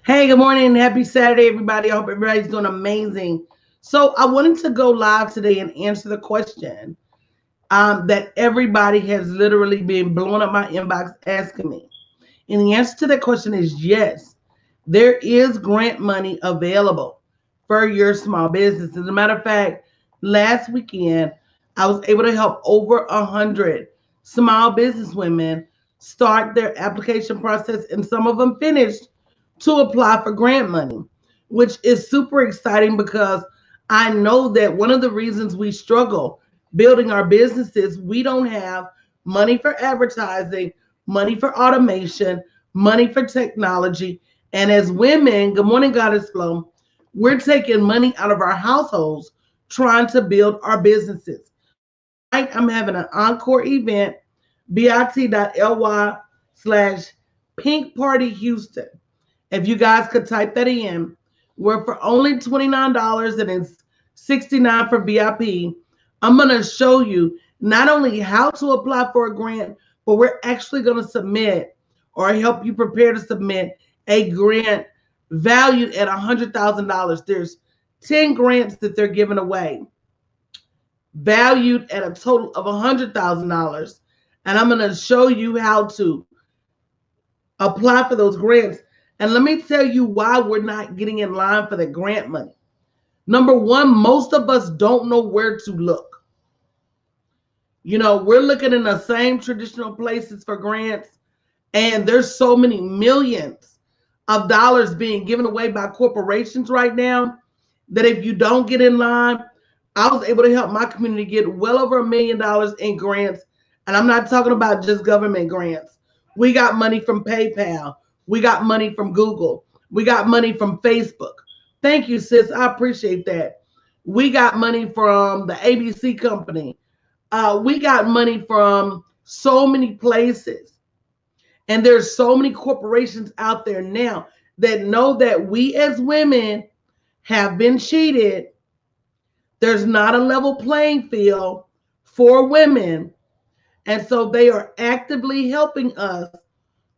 Hey, good morning. Happy Saturday, everybody. I hope everybody's doing amazing. So, I wanted to go live today and answer the question that everybody has literally been blowing up my inbox asking me. And the answer to that question is yes, there is grant money available for your small business. As a matter of fact, last weekend, I was able to help over 100 small business women start their application process, and some of them finished to apply for grant money, which is super exciting because I know that one of the reasons we struggle building our businesses, we don't have money for advertising, money for automation, money for technology. And as women, good morning, Goddess Flow, we're taking money out of our households trying to build our businesses. So tonight I'm having an encore event, bit.ly/ Pink Party Houston. If you guys could type that in, we're for only $29 and it's $69 for VIP. I'm going to show you not only how to apply for a grant, but we're actually going to submit or help you prepare to submit a grant valued at $100,000. There's 10 grants that they're giving away, valued at a total of $100,000. And I'm going to show you how to apply for those grants. And let me tell you why we're not getting in line for the grant money. Number one, most of us don't know where to look. You know, we're looking in the same traditional places for grants, and there's so many millions of dollars being given away by corporations right now that if you don't get in line, I was able to help my community get well over $1 million in grants. And I'm not talking about just government grants. We got money from PayPal. We got money from Google. We got money from Facebook. Thank you, sis. I appreciate that. We got money from the ABC company. We got money from so many places. And there's so many corporations out there now that know that we as women have been cheated. There's not a level playing field for women. And so they are actively helping us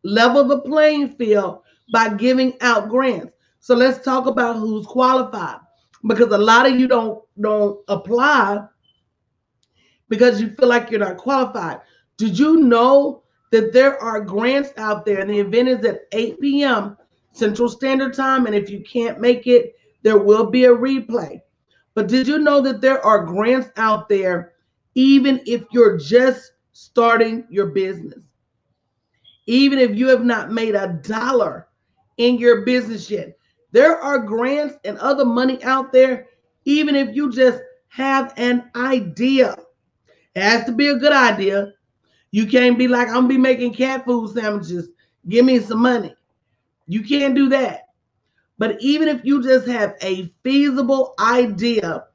level the playing field by giving out grants. So let's talk about who's qualified, because a lot of you don't apply because you feel like you're not qualified. Did you know that there are grants out there and the event is at 8 p.m. Central Standard Time? And if you can't make it, there will be a replay. But did you know that there are grants out there even if you're just starting your business? Even if you have not made a dollar in your business yet, there are grants and other money out there, even if you just have an idea. It has to be a good idea. You can't be like, I'm gonna be making cat food sandwiches. Give me some money. You can't do that. But even if you just have a feasible idea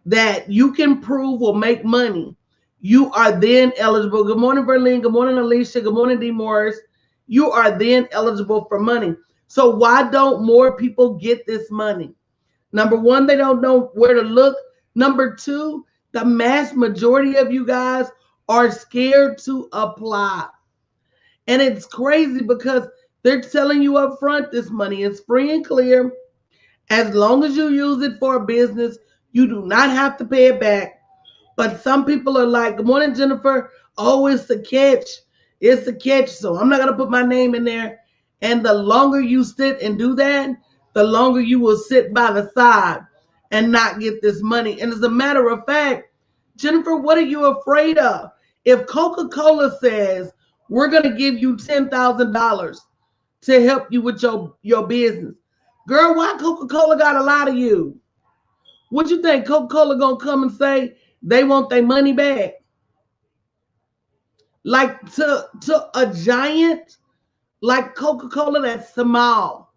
that you can prove will make money, you are then eligible. Good morning, Verlene. Good morning, Alicia. Good morning, D. Morris. You are then eligible for money. So why don't more people get this money? Number one, they don't know where to look. Number two, the mass majority of you guys are scared to apply. And it's crazy because they're telling you up front this money is free and clear. As long as you use it for a business, you do not have to pay it back. But some people are like, good morning, Jennifer. Oh, it's a catch. It's a catch. So I'm not going to put my name in there. And the longer you sit and do that, the longer you will sit by the side and not get this money. And as a matter of fact, Jennifer, what are you afraid of? If Coca-Cola says, we're going to give you $10,000 to help you with your business, girl, why Coca-Cola got to lie to you? What you think Coca-Cola going to come and say they want their money back? Like to a giant like Coca-Cola, that's small.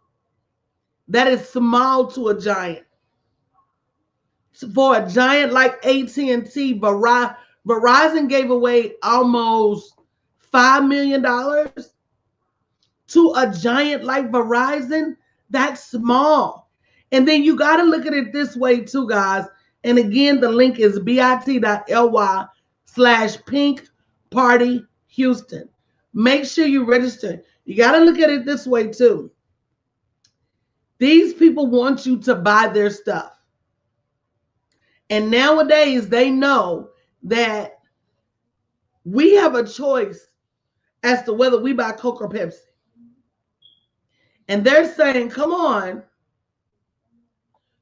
That is small to a giant. For a giant like AT&T, Verizon gave away almost $5 million to a giant like Verizon. That's small. And then you got to look at it this way too, guys. And again, the link is bit.ly/ Pink Party Houston. Make sure you register. You got to look at it this way too. These people want you to buy their stuff. And nowadays, they know that we have a choice as to whether we buy Coke or Pepsi. And they're saying, come on,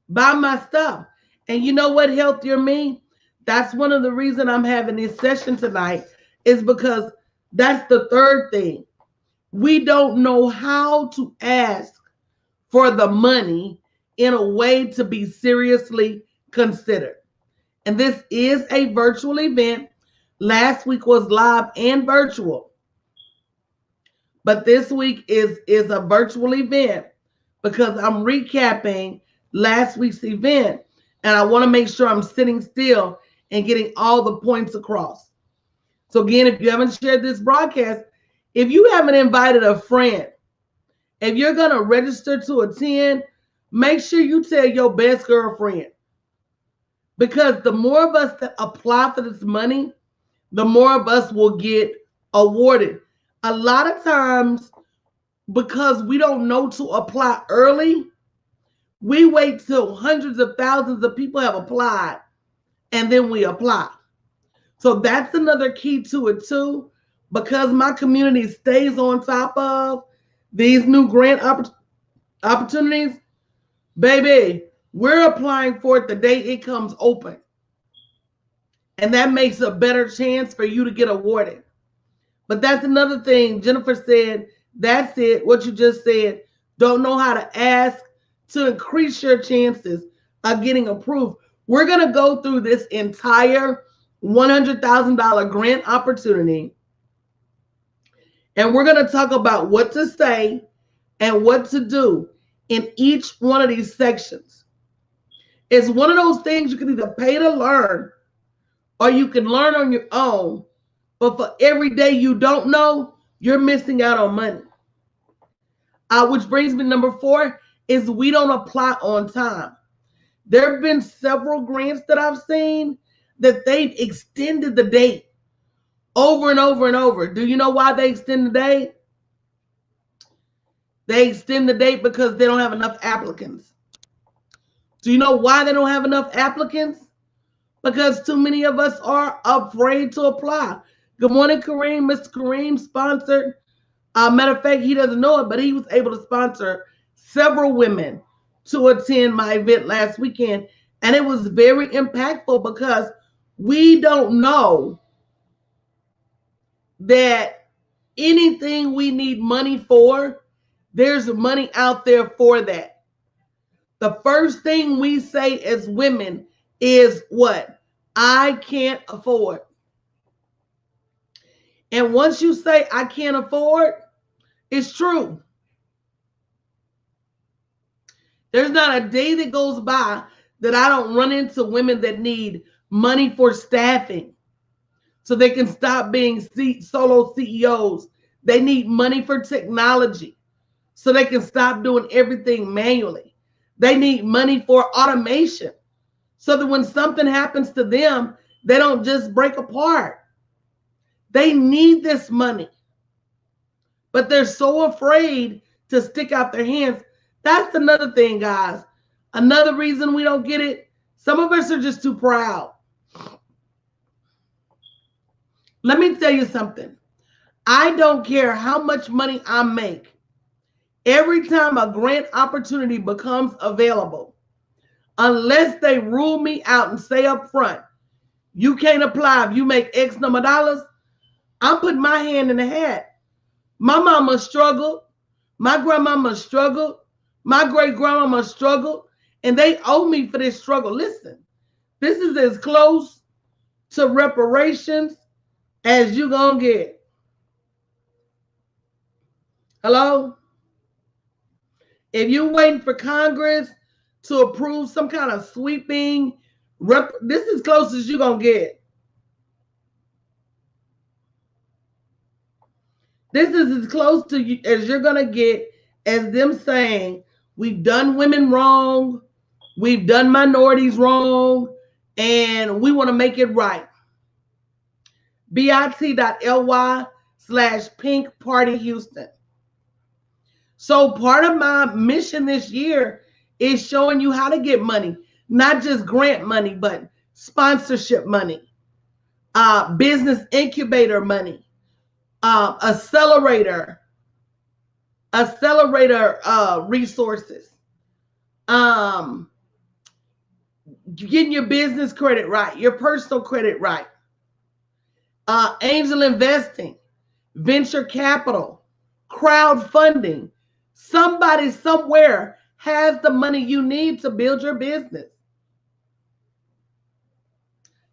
buy my stuff. And you know what, Healthier Me? That's one of the reasons I'm having this session tonight, is because that's the third thing. We don't know how to ask for the money in a way to be seriously considered. And this is a virtual event. Last week was live and virtual. But this week is a virtual event because I'm recapping last week's event. And I want to make sure I'm sitting still and getting all the points across. So again, if you haven't shared this broadcast, if you haven't invited a friend, if you're going to register to attend, make sure you tell your best girlfriend. Because the more of us that apply for this money, the more of us will get awarded. A lot of times, because we don't know to apply early, we wait till hundreds of thousands of people have applied, and then we apply. So that's another key to it too, because my community stays on top of these new grant opportunities. Baby, we're applying for it the day it comes open. And that makes a better chance for you to get awarded. But that's another thing. Jennifer said, that's it, what you just said. Don't know how to ask to increase your chances of getting approved. We're going to go through this entire $100,000 grant opportunity. And we're going to talk about what to say and what to do in each one of these sections. It's one of those things you can either pay to learn or you can learn on your own. But for every day you don't know, you're missing out on money. Which brings me to number 4 is we don't apply on time. There have been several grants that I've seen that they've extended the date over and over and over. Do you know why they extend the date? They extend the date because they don't have enough applicants. Do you know why they don't have enough applicants? Because too many of us are afraid to apply. Good morning, Kareem. Mr. Kareem sponsored. Matter of fact, he doesn't know it, but he was able to sponsor several women to attend my event last weekend. And it was very impactful because we don't know that anything we need money for, there's money out there for that. The first thing we say as women is what? I can't afford. And once you say I can't afford, it's true. There's not a day that goes by that I don't run into women that need money for staffing so they can stop being solo CEOs. They need money for technology so they can stop doing everything manually. They need money for automation so that when something happens to them, they don't just break apart. They need this money, but they're so afraid to stick out their hands. That's another thing, guys. Another reason we don't get it, some of us are just too proud. Let me tell you something. I don't care how much money I make. Every time a grant opportunity becomes available, unless they rule me out and say up front, you can't apply if you make X number of dollars, I'm putting my hand in the hat. My mama struggled. My grandmama struggled. My great-grandmama struggled. And they owe me for this struggle. Listen, this is as close to reparations as you're going to get. Hello? If you're waiting for Congress to approve some kind of sweeping, this is as close as you're going to get. This is as close to you as you're going to get as them saying, we've done women wrong, we've done minorities wrong, and we want to make it right. bit.ly/Pink Party Houston. So part of my mission this year is showing you how to get money, not just grant money, but sponsorship money, business incubator money, accelerator resources, getting your business credit right, your personal credit right, angel investing, venture capital, crowdfunding. Somebody somewhere has the money you need to build your business.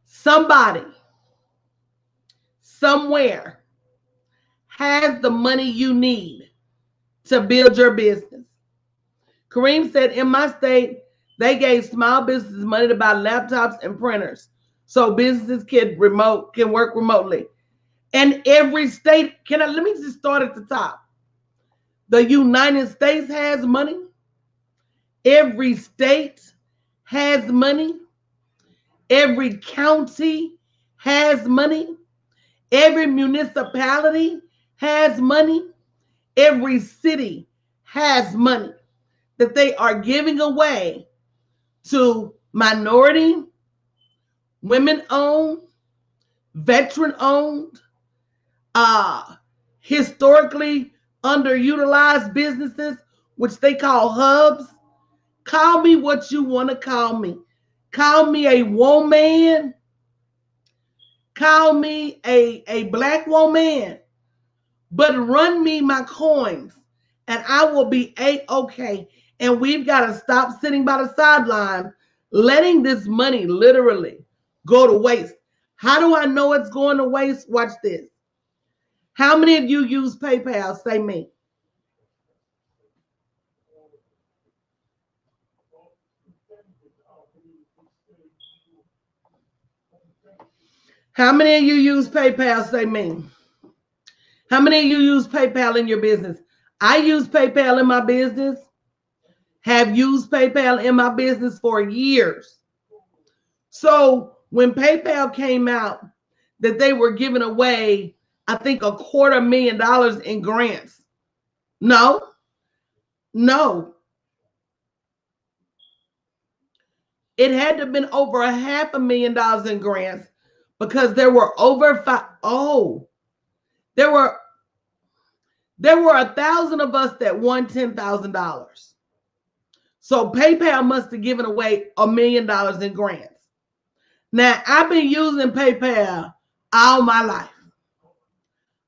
Somebody somewhere has the money you need to build your business. Kareem said, in my state, they gave small businesses money to buy laptops and printers so businesses can work remotely. And every state, let me just start at the top. The United States has money. Every state has money. Every county has money. Every municipality has money. Every city has money that they are giving away to minority, women-owned, veteran-owned, historically underutilized businesses, which they call hubs. Call me what you want to call me. Call me a woman. Call me a black woman. But run me my coins and I will be A-okay. And we've got to stop sitting by the sideline letting this money literally go to waste. How do I know it's going to waste? Watch this. How many of you use PayPal? Say me. How many of you use PayPal? Say me. How many of you use PayPal in your business? I use PayPal in my business. Have used PayPal in my business for years. So when PayPal came out that they were giving away, I think $250,000 in grants. No. It had to have been over $500,000 in grants because there were there were 1,000 of us that won $10,000. So PayPal must have given away $1 million in grants. Now, I've been using PayPal all my life.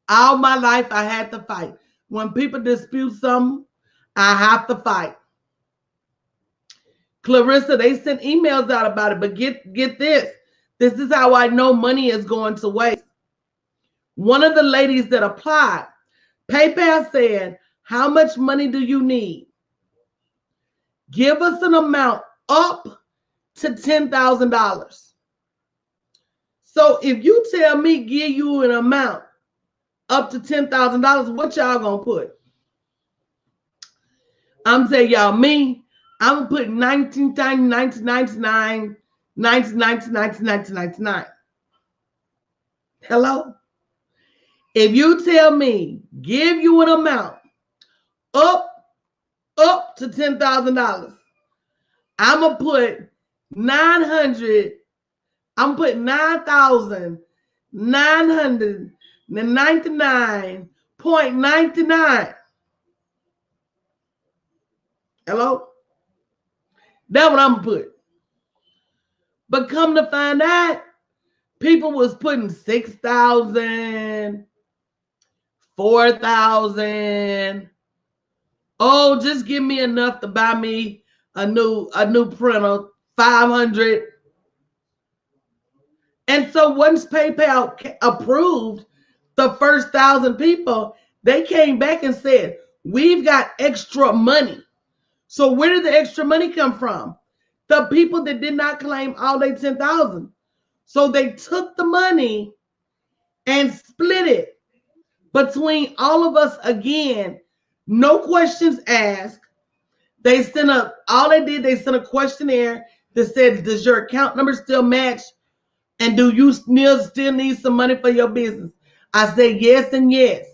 All my life, I had to fight. When people dispute something, I have to fight. Clarissa, they sent emails out about it, but get this. This is how I know money is going to waste. One of the ladies that applied, PayPal said, how much money do you need? Give us an amount up to $10,000. So if you tell me give you an amount up to $10,000, what y'all gonna put? I'm saying y'all me. I'm gonna put 1999. Hello? If you tell me give you an amount up to $10,000, I'm gonna put 9,999.99. Hello? That's what I'm gonna put. But come to find out, people was putting 6,000, 4,000. Oh, just give me enough to buy me a new printer, 500. And so once PayPal approved the first 1,000 people, they came back and said, we've got extra money. So where did the extra money come from? The people that did not claim all their 10,000. So they took the money and split it between all of us again. No questions asked. They sent they sent a questionnaire that said, does your account number still match? And do you still need some money for your business? I said yes and yes.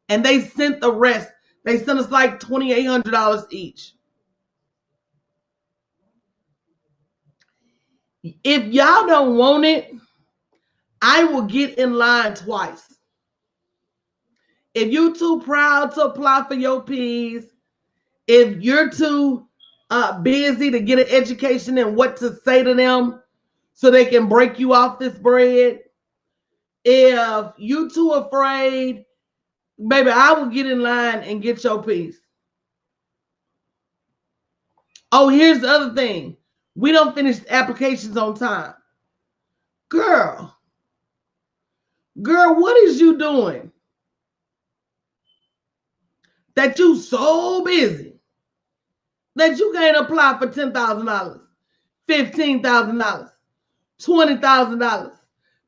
And they sent the rest. They sent us like $2,800 each. If y'all don't want it, I will get in line twice. If you're too proud to apply for your P's, if you're too busy to get an education and what to say to them so they can break you off this bread, if you too afraid, baby, I will get in line and get your piece. Oh, here's the other thing. We don't finish applications on time. Girl, what is you doing? That you so busy that you can't apply for $10,000, $15,000, $20,000.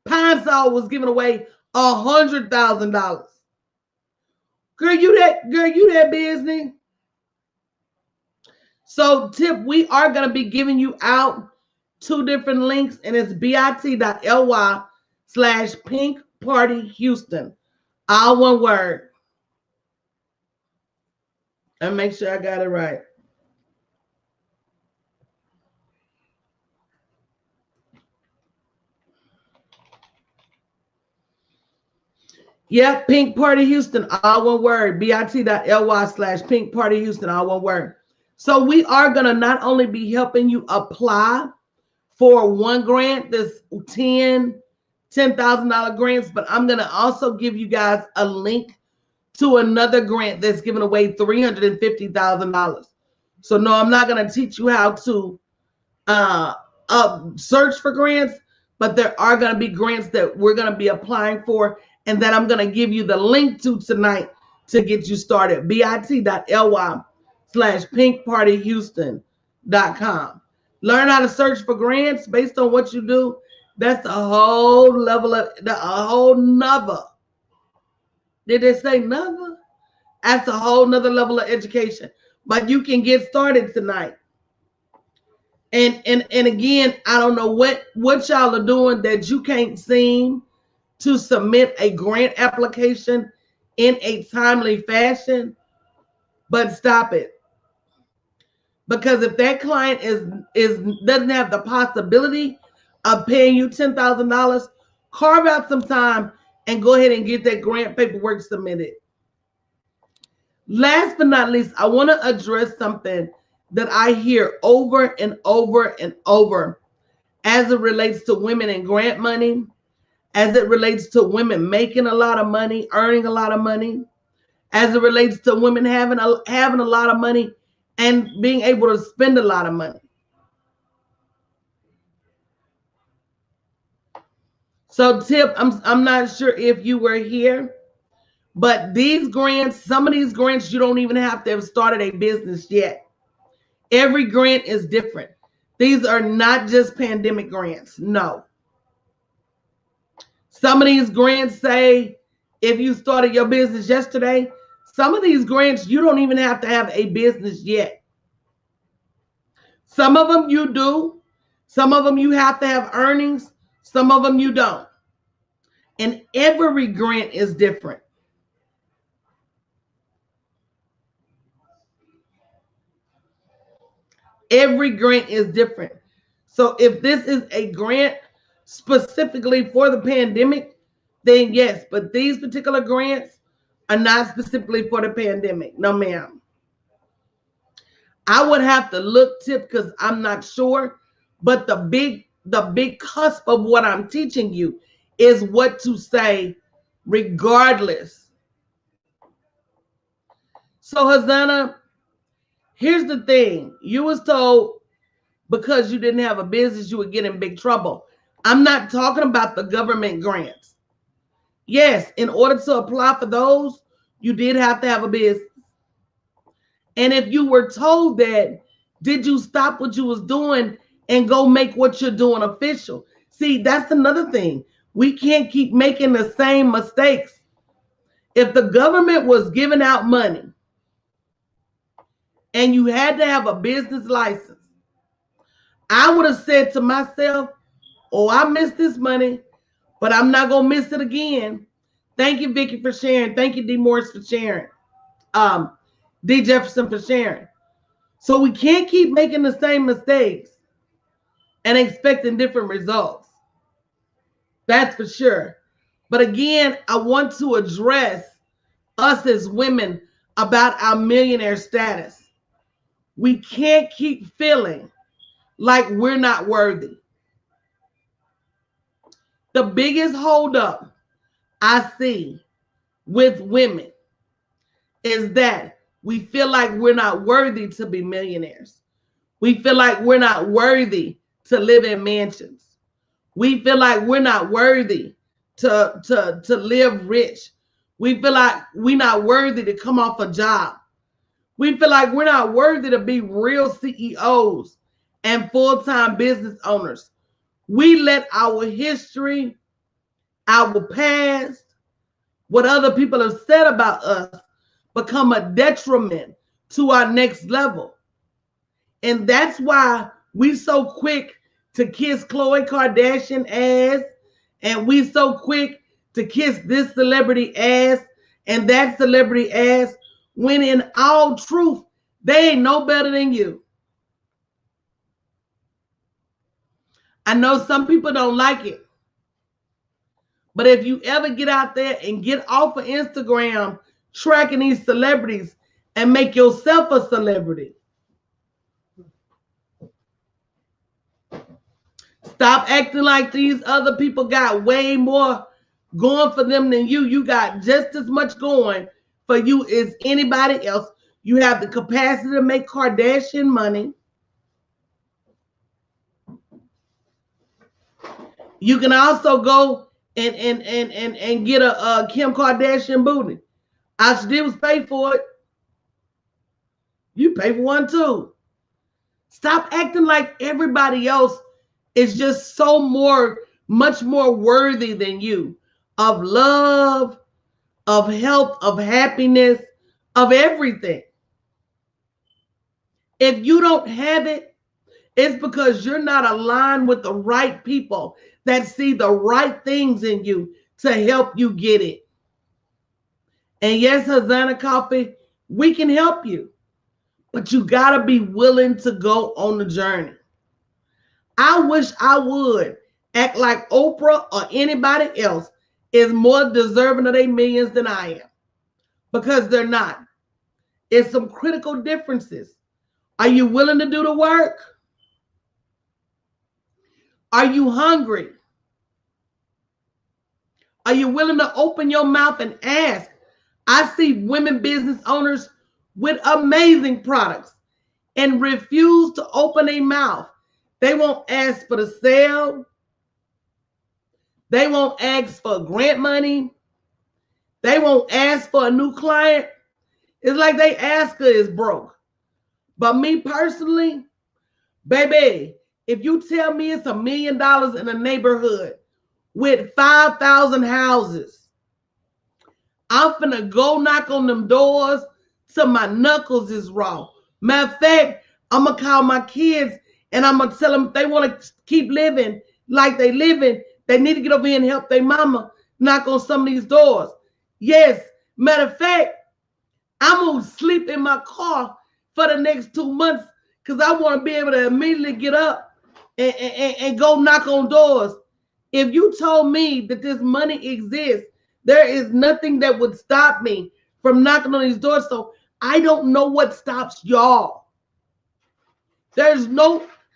Pine Sol was giving away $100,000. Girl, you that busy? So tip, we are going to be giving you out 2 different links, and it's bit.ly/pinkpartyhouston. All one word. And make sure I got it right. Yep, Pink Party Houston, all one word. bit.ly/pinkpartyhouston, all one word. So we are going to not only be helping you apply for one grant, this $10,000 grants, but I'm going to also give you guys a link to another grant that's giving away $350,000. So no, I'm not going to teach you how to search for grants, but there are going to be grants that we're going to be applying for and that I'm going to give you the link to tonight to get you started. bit.ly/pinkpartyhouston.com. Learn how to search for grants based on what you do. That's a whole level of a whole nother. Did they say nother? That's a whole nother level of education. But you can get started tonight. And again, I don't know what y'all are doing that you can't seem to submit a grant application in a timely fashion, but stop it. Because if that client doesn't have the possibility of paying you $10,000, carve out some time and go ahead and get that grant paperwork submitted. Last but not least, I want to address something that I hear over and over and over as it relates to women and grant money, as it relates to women making a lot of money, earning a lot of money, as it relates to women having a lot of money and being able to spend a lot of money. So Tip, I'm not sure if you were here, but these grants, some of these grants, you don't even have to have started a business yet. Every grant is different. These are not just pandemic grants. No. Some of these grants say if you started your business yesterday, some of these grants, you don't even have to have a business yet. Some of them you do. Some of them you have to have earnings. Some of them you don't. And every grant is different. Every grant is different. So if this is a grant specifically for the pandemic, then yes, but these particular grants are not specifically for the pandemic. No, ma'am. I would have to look, Tip, because I'm not sure, but the big cusp of what I'm teaching you is what to say regardless. So Hazana, here's the thing. You was told because you didn't have a business, you would get in big trouble. I'm not talking about the government grants. Yes, in order to apply for those, you did have to have a business. And if you were told that, did you stop what you was doing and go make what you're doing official? See, that's another thing. We can't keep making the same mistakes. If the government was giving out money and you had to have a business license, I would have said to myself, oh, I missed this money, but I'm not going to miss it again. Thank you, Vicky, for sharing. Thank you, D. Morris, for sharing. D. Jefferson for sharing. So we can't keep making the same mistakes and expecting different results. That's for sure. But again, I want to address us as women about our millionaire status. We can't keep feeling like we're not worthy. The biggest holdup I see with women is that we feel like we're not worthy to be millionaires. We feel like we're not worthy to live in mansions. We feel like we're not worthy to live rich. We feel like we're not worthy to come off a job. We feel like we're not worthy to be real CEOs and full-time business owners. We let our history, our past, what other people have said about us become a detriment to our next level. And that's why we so quick to kiss Khloe Kardashian ass, and we so quick to kiss this celebrity ass and that celebrity ass, when in all truth, they ain't no better than you. I know some people don't like it, but if you ever get out there and get off of Instagram tracking these celebrities and make yourself a celebrity, stop acting like these other people got way more going for them than you. You got just as much going for you as anybody else. You have the capacity to make Kardashian money. You can also go and get a Kim Kardashian booty. All she did was pay for it. You pay for one too. Stop acting like everybody else is just much more worthy than you of love, of health, of happiness, of everything. If you don't have it, it's because you're not aligned with the right people that see the right things in you to help you get it. And yes, Hazana Coffee, we can help you, but you got to be willing to go on the journey. I wish I would act like Oprah or anybody else is more deserving of their millions than I am, because they're not. It's some critical differences. Are you willing to do the work? Are you hungry? Are you willing to open your mouth and ask? I see women business owners with amazing products and refuse to open their mouth. They won't ask for the sale. They won't ask for grant money. They won't ask for a new client. It's like they asker is broke. But me personally, baby, if you tell me it's $1 million in a neighborhood with 5,000 houses, I'm finna go knock on them doors till my knuckles is raw. Matter of fact, I'm gonna call my kids and I'm gonna tell them if they wanna keep living like they living, they need to get over here and help their mama knock on some of these doors. Yes, matter of fact, I'm gonna sleep in my car for the next 2 months because I want to be able to immediately get up and go knock on doors. If you told me that this money exists, there is nothing that would stop me from knocking on these doors. So I don't know what stops y'all.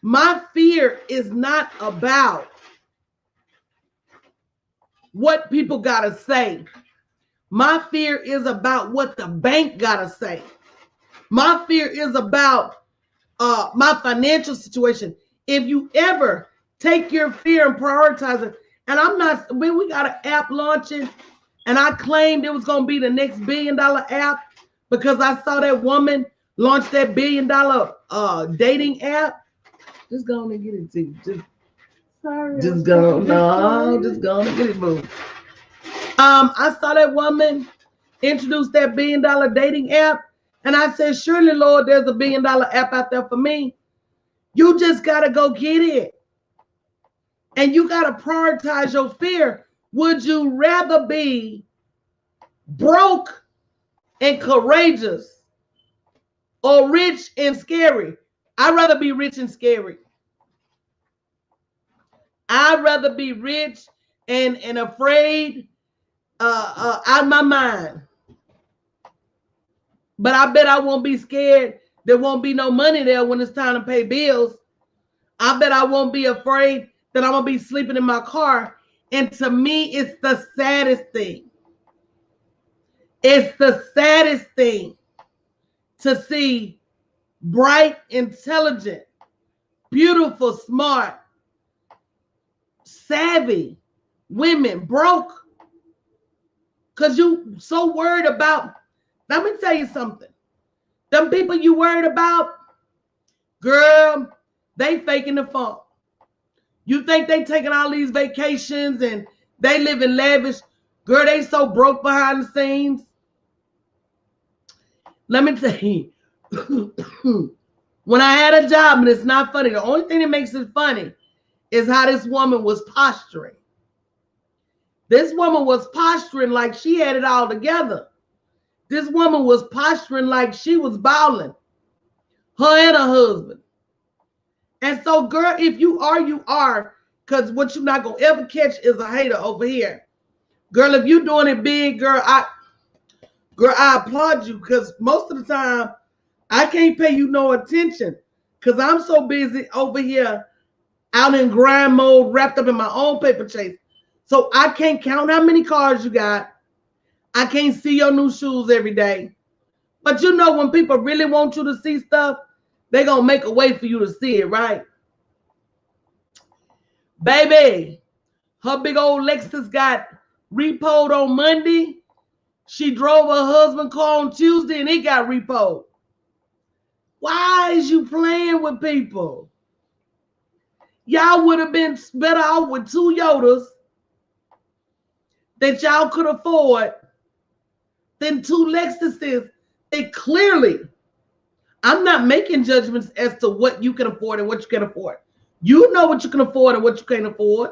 My fear is not about what people gotta say. My fear is about what the bank gotta say. My fear is about my financial situation. If you ever take your fear and prioritize it, and when we got an app launching, and I claimed it was going to be the next $1 billion app because I saw that woman launch that $1 billion dating app. Just go on and get it to you. Just go and get it, boo. I saw that woman introduce that $1 billion dating app, and I said, surely, Lord, there's a $1 billion app out there for me. You just got to go get it. And you got to prioritize your fear. Would you rather be broke and courageous, or rich and scary. I'd rather be rich and scary. I'd rather be rich and afraid out of my mind. But I bet I won't be scared. There won't be no money there when it's time to pay bills. I bet I won't be afraid that I'm going to be sleeping in my car. And to me, it's the saddest thing. It's the saddest thing to see bright, intelligent, beautiful, smart, savvy women broke because you so worried about. Let me tell you something. Them people you worried about, girl, they faking the funk. You think they taking all these vacations and they living lavish. Girl, they so broke behind the scenes. Let me tell you, when I had a job, and it's not funny, the only thing that makes it funny is how this woman was posturing. This woman was posturing like she had it all together. This woman was posturing like she was balling. Her and her husband. And so, girl, if you are, you are. Because what you're not going to ever catch is a hater over here. Girl, if you're doing it big, girl, I applaud you. Because most of the time, I can't pay you no attention. Because I'm so busy over here out in grind mode, wrapped up in my own paper chase. So I can't count how many cars you got. I can't see your new shoes every day. But you know when people really want you to see stuff, they're going to make a way for you to see it, right? Baby, her big old Lexus got repoed on Monday. She drove her husband's car on Tuesday and it got repoed. Why is you playing with people? Y'all would have been better off with 2 Yodas that y'all could afford than 2 Lexuses. They clearly, I'm not making judgments as to what you can afford and what you can afford. You know what you can afford and what you can't afford.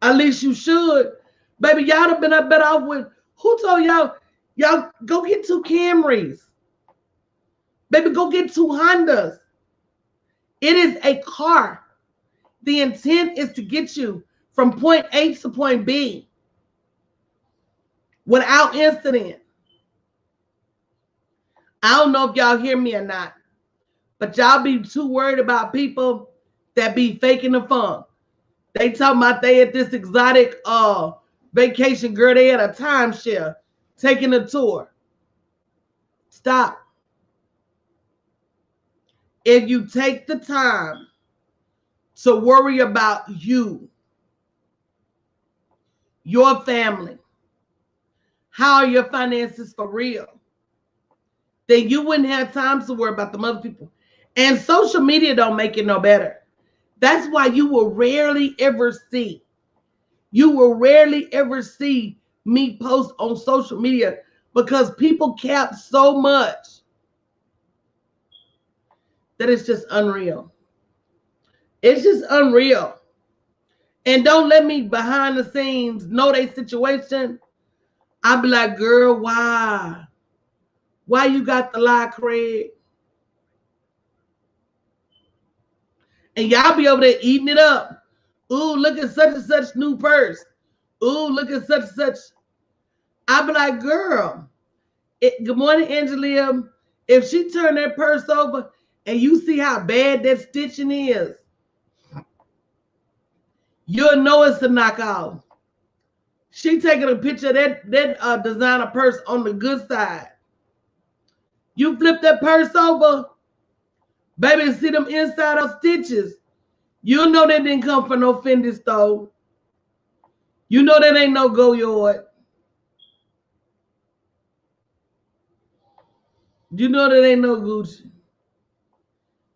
At least you should. Baby, y'all have been better off with, who told y'all go get 2 Camrys. Baby, go get 2 Hondas. It is a car. The intent is to get you from point A to point B without incident. I don't know if y'all hear me or not, but y'all be too worried about people that be faking the fun. They talking about they at this exotic vacation, girl. They at a timeshare taking a tour. Stop. If you take the time to worry about you, your family, how are your finances for real, then you wouldn't have time to worry about the other people. And social media don't make it no better. That's why you will rarely ever see me post on social media, because people cap so much that it's just unreal. It's just unreal. And don't let me behind the scenes know their situation. I'll be like, girl, why? Why you got the lie, Craig? And y'all be over there eating it up. Ooh, look at such and such new purse. Ooh, look at such and such. I'll be like, girl, good morning, Angelia. If she turned that purse over and you see how bad that stitching is, you'll know it's a knockoff. She taking a picture of that designer purse on the good side. You flip that purse over, baby, and see them inside of stitches. You know that didn't come from no Fendi store. You know that ain't no Goyard. You know that ain't no Gucci.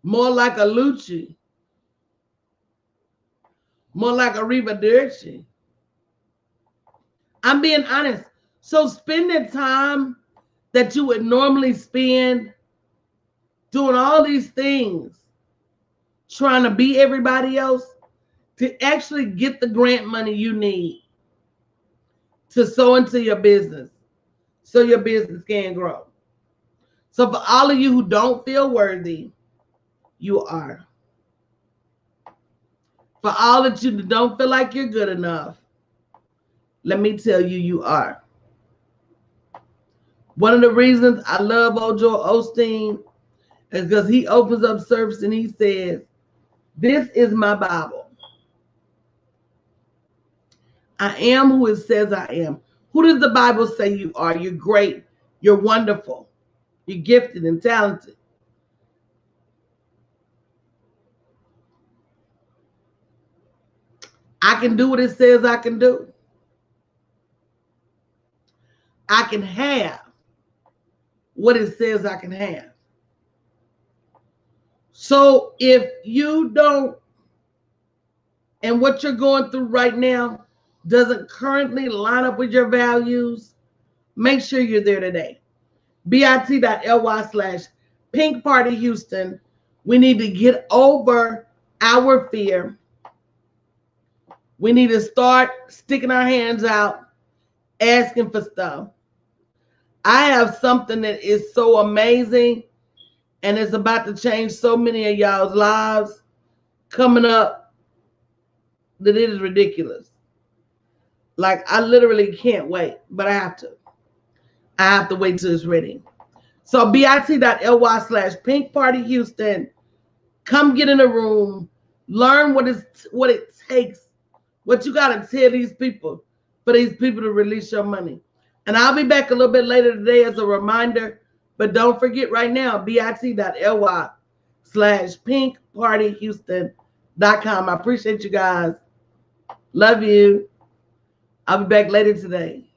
More like a Lucci. More like a Rivederci. I'm being honest. So spend that time that you would normally spend doing all these things, trying to be everybody else, to actually get the grant money you need to sow into your business so your business can grow. So for all of you who don't feel worthy, you are. For all of you that don't feel like you're good enough, let me tell you, you are. One of the reasons I love Joel Osteen is because he opens up service and he says, this is my Bible. I am who it says I am. Who does the Bible say you are? You're great. You're wonderful. You're gifted and talented. I can do what it says I can do. I can have what it says I can have. So if you don't, and what you're going through right now doesn't currently line up with your values, make sure you're there today. bit.ly/Pink Party Houston. We need to get over our fear. We need to start sticking our hands out, asking for stuff. I have something that is so amazing and it's about to change so many of y'all's lives coming up that it is ridiculous. Like, I literally can't wait, but I have to. I have to wait till it's ready. So bit.ly/Pink Party Houston. Come get in a room. Learn what it takes. What you got to tell these people for these people to release your money. And I'll be back a little bit later today as a reminder. But don't forget right now, bit.ly/PinkPartyHouston.com. I appreciate you guys. Love you. I'll be back later today.